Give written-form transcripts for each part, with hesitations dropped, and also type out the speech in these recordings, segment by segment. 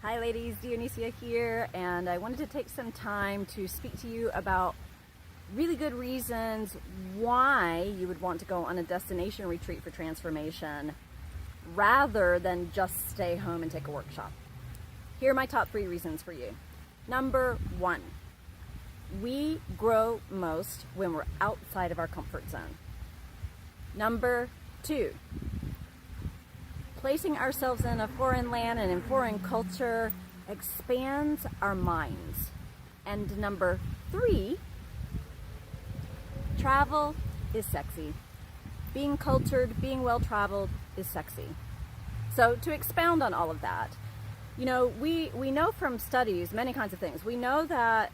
Hi ladies, Dionysia here, and I wanted to take some time to speak to you about really good reasons why you would want to go on a destination retreat for transformation rather than just stay home and take a workshop. Here are my top 3 reasons for you. Number 1, we grow most when we're outside of our comfort zone. Number 2, placing ourselves in a foreign land and in foreign culture expands our minds. And number 3, travel is sexy. Being cultured, being well-traveled is sexy. So to expound on all of that, you know, we know from studies many kinds of things. We know that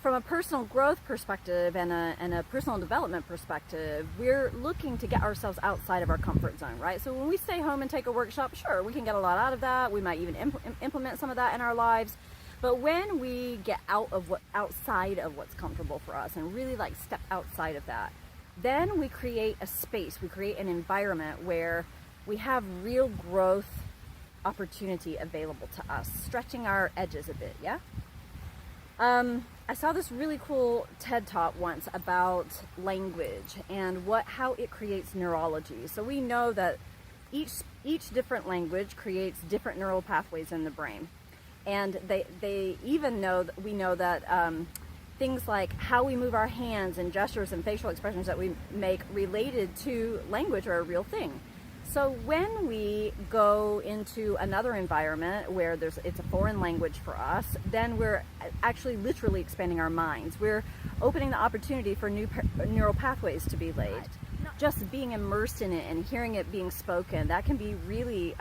from a personal growth perspective and a personal development perspective, we're looking to get ourselves outside of our comfort zone, right? So when we stay home and take a workshop, sure, we can get a lot out of that. We might even implement some of that in our lives. But when we get outside of what's comfortable for us and really like step outside of that, then we create a space, we create an environment where we have real growth opportunity available to us, stretching our edges a bit, yeah? I saw this really cool TED Talk once about language and how it creates neurology. So we know that each different language creates different neural pathways in the brain. And they even know, we know that things like how we move our hands and gestures and facial expressions that we make related to language are a real thing. So when we go into another environment where it's a foreign language for us, then we're actually literally expanding our minds. We're opening the opportunity for new neural pathways to be laid. Just being immersed in it and hearing it being spoken, that can be really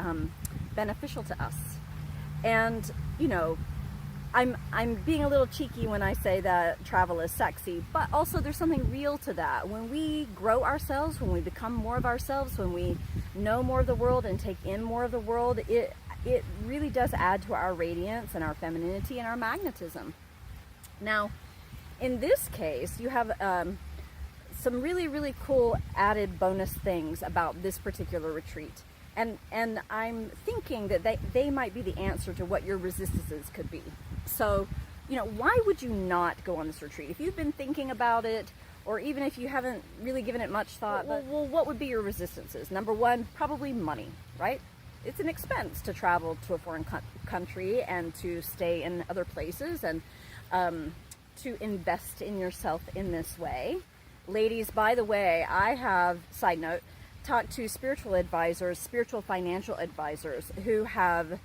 beneficial to us. And, you know, I'm being a little cheeky when I say that travel is sexy, but also there's something real to that. When we grow ourselves, when we become more of ourselves, when we know more of the world and take in more of the world, it really does add to our radiance and our femininity and our magnetism. Now, in this case, you have some really, really cool added bonus things about this particular retreat. And I'm thinking that they might be the answer to what your resistances could be. So, you know, why would you not go on this retreat? If you've been thinking about it, or even if you haven't really given it much thought, well, what would be your resistances? Number 1, probably money, right? It's an expense to travel to a foreign country and to stay in other places and to invest in yourself in this way. Ladies, by the way, I have, side note, talked to spiritual advisors, spiritual financial advisors who have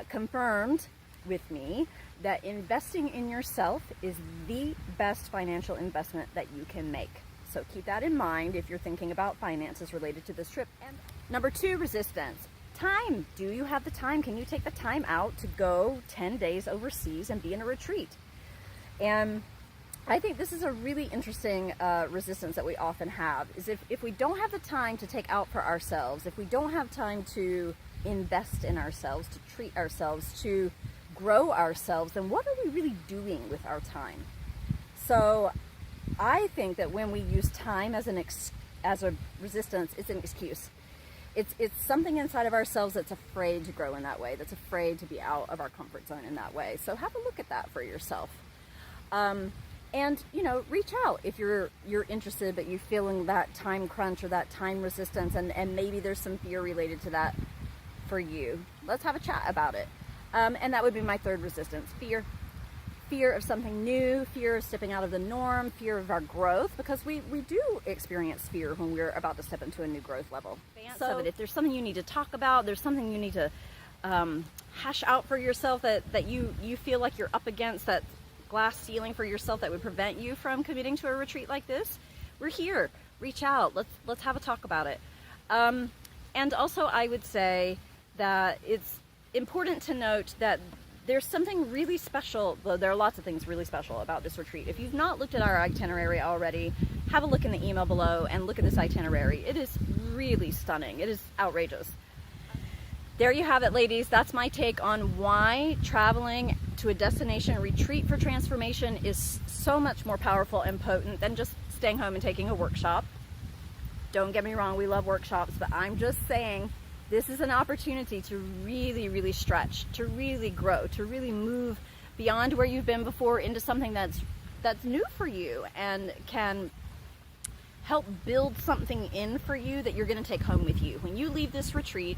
confirmed with me that investing in yourself is the best financial investment that you can make. So keep that in mind if you're thinking about finances related to this trip. And number 2, resistance. Time. Do you have the time? Can you take the time out to go 10 days overseas and be in a retreat? And I think this is a really interesting resistance that we often have, is if we don't have the time to take out for ourselves, if we don't have time to invest in ourselves, to treat ourselves, to grow ourselves, then what are we really doing with our time? So I think that when we use time as a resistance, it's an excuse. It's something inside of ourselves that's afraid to grow in that way, that's afraid to be out of our comfort zone in that way. So have a look at that for yourself. And, you know, reach out if you're interested, but you're feeling that time crunch or that time resistance, and maybe there's some fear related to that for you. Let's have a chat about it. And that would be my 3rd resistance, fear. Fear of something new, fear of stepping out of the norm, fear of our growth, because we do experience fear when we're about to step into a new growth level. So if there's something you need to talk about, there's something you need to hash out for yourself that you feel like you're up against, that glass ceiling for yourself that would prevent you from committing to a retreat like this, we're here. Reach out. Let's have a talk about it. And also, I would say that it's important to note that there's something really special, though there are lots of things really special about this retreat. If you've not looked at our itinerary already, have a look in the email below and look at this itinerary. It is really stunning. It is outrageous. There you have it, ladies. That's my take on why traveling to a destination retreat for transformation is so much more powerful and potent than just staying home and taking a workshop. Don't get me wrong, we love workshops, but I'm just saying This is an opportunity to really, really stretch, to really grow, to really move beyond where you've been before into something that's new for you and can help build something in for you that you're going to take home with you. When you leave this retreat,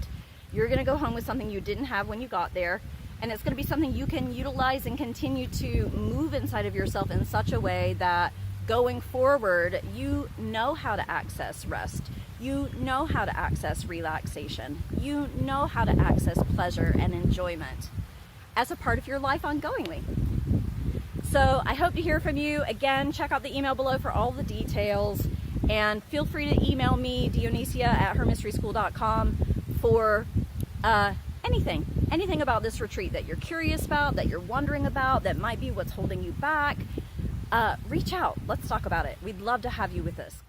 you're going to go home with something you didn't have when you got there, and it's going to be something you can utilize and continue to move inside of yourself in such a way that going forward, you know how to access rest. You know how to access relaxation. You know how to access pleasure and enjoyment as a part of your life ongoingly. So I hope to hear from you. Again, check out the email below for all the details, and feel free to email me, Dionysia@hermysteryschool.com, for anything about this retreat that you're curious about, that you're wondering about, that might be what's holding you back. Reach out. Let's talk about it. We'd love to have you with us.